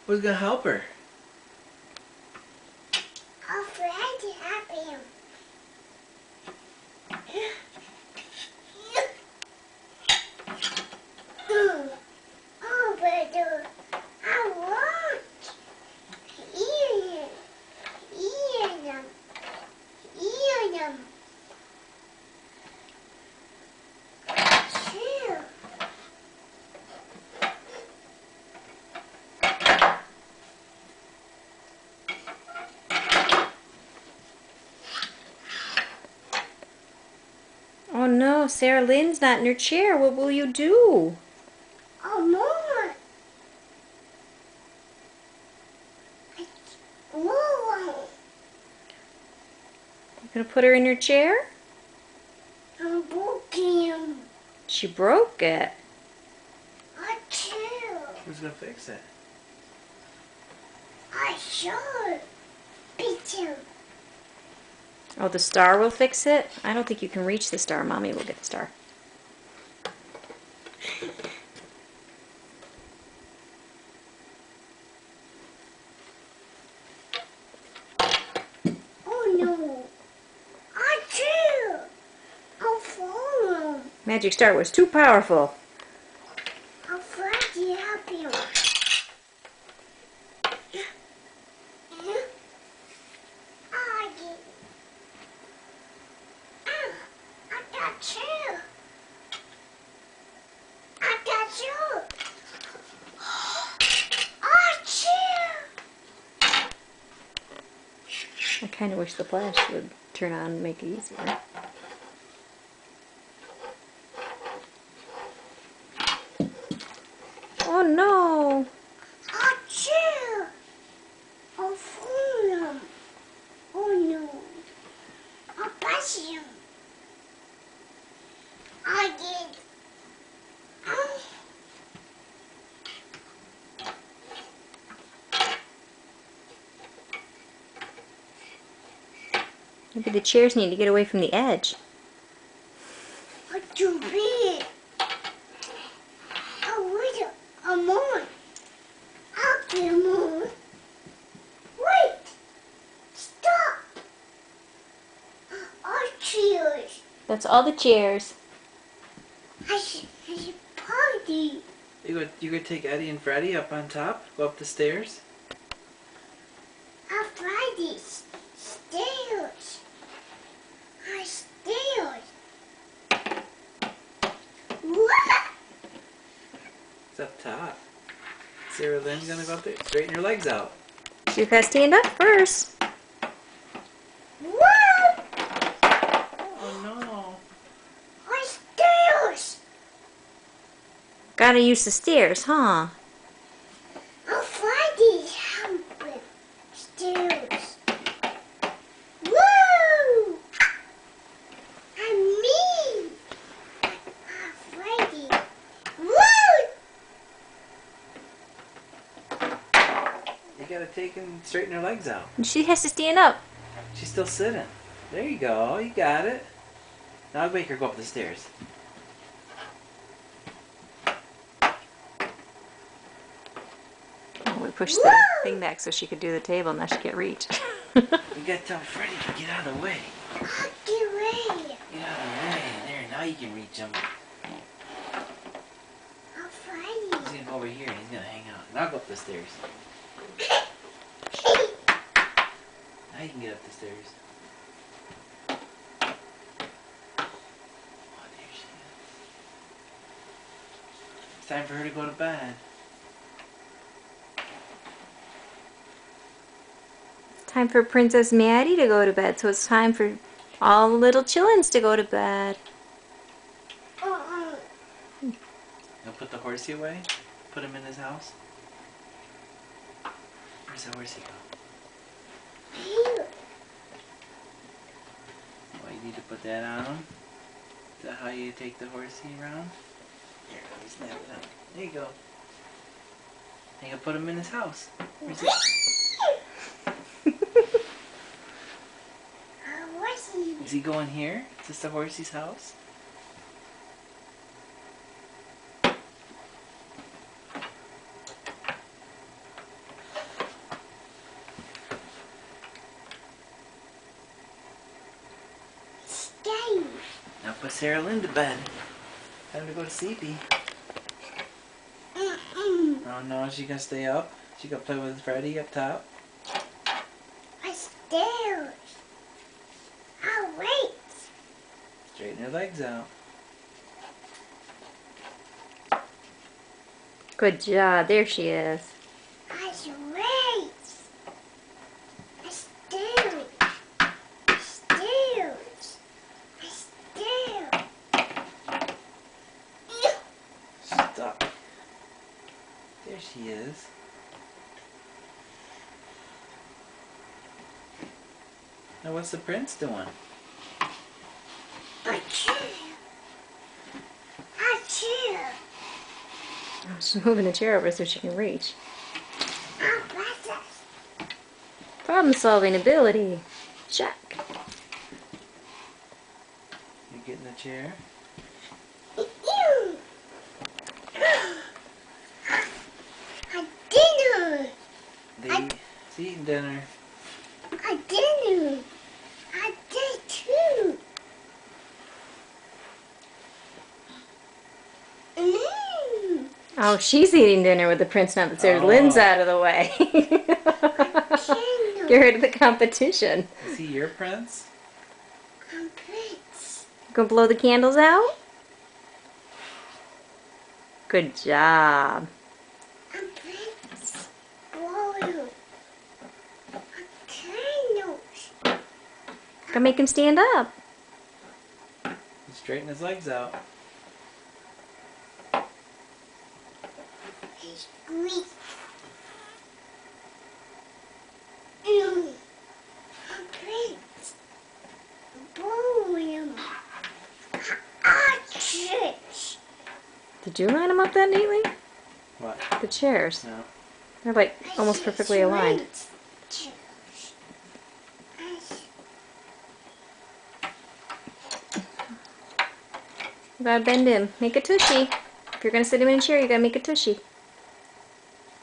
Who's gonna help her? I'll try to help him. Oh, but I want eat them. Eat them. Chew. Oh no, Sarah Lynn's not in her chair. What will you do? Oh, Mama. Mama. You gonna put her in your chair? I'm broken. She broke it. I chew. Who's gonna fix it? I sure. Picture. Oh, the star will fix it? I don't think you can reach the star. Mommy will get the star. Oh no. I chew. I'll fall. Magic star was too powerful. I'll try to help you. I got you. I got you. I kind of wish the flash would turn on and make it easier. Oh no! Achoo! Oh, fool! Oh no! I'll pass you. I did. Maybe the chairs need to get away from the edge. What you be? Oh, wait a moment. I'll be a moment. Wait! Stop! Our chairs. That's all the chairs. I should party. You could take Eddie and Freddie up on top, go up the stairs. I'll fly these stairs. Our stairs. What? It's up top. Sarah Lynn's gonna go up there. Straighten your legs out. You gotta stand up first. What? Oh no. Our stairs. Gotta use the stairs, huh? I'll fly these stairs. Woo! I'm me. I'm Freddy. Woo! You gotta take and straighten her legs out. She has to stand up. She's still sitting. There you go. You got it. Now I'll make her go up the stairs. Oh, we pushed the thing back so she could do the table. Now she can't reach. You gotta tell Freddie to get out of the way. I'll get away. Get out of the way. There, now you can reach him. I'll fly He's gonna go over here and he's gonna hang out. Now go up the stairs. these. Now you can get up the stairs. Oh, there she is. It's time for her to go to bed. It's time for Princess Maddie to go to bed, so it's time for all the little chillins to go to bed. Now put the horsey away. Put him in his house. Where's the horsey go? Oh, you need to put that on him. Is that how you take the horsey around? Here, let me snap it up. There you go. Now you can put him in his house. Where's he? Is he going here? Is this the horsey's house? Put Sarah Lynn to bed. Time to go to sleepy. Oh no, she gonna stay up? She gonna play with Freddy up top? Stairs. I'll wait. Straighten her legs out. Good job. There she is. I wait. Stairs. Stairs. Stairs. Stuck. There she is. Now what's the prince doing? A chair. A chair. Oh, she's moving the chair over so she can reach. A process. Problem solving ability. Check. You get in the chair? A dinner. She's eating dinner. A dinner. A day too. Oh, she's eating dinner with the prince now that Sarah Lynn's out of the way. Get rid of the competition. Is he your prince? I'm Prince. Gonna blow the candles out? Good job. I'm Prince. Royal. Candles. Gotta make him stand up. Straighten his legs out. He's green. I'm Prince. Royal. Church. Did you line them up that neatly? What? The chairs. No. They're like almost perfectly aligned. You gotta bend him. Make a tushy. If you're gonna sit him in a chair, you gotta make a tushy.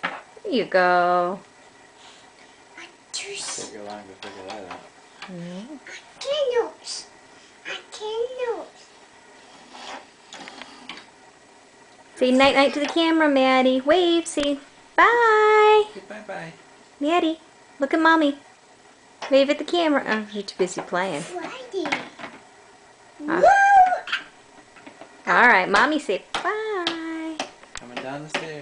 There you go. Take your long to figure that out. Candles. Candles. Say night night to the camera, Maddie. Wave. Say bye. Okay, bye-bye. Maddie, look at mommy. Wave at the camera. Oh, you're too busy playing. Friday. Ah. Woo! All right, mommy, say bye. Coming down the stairs.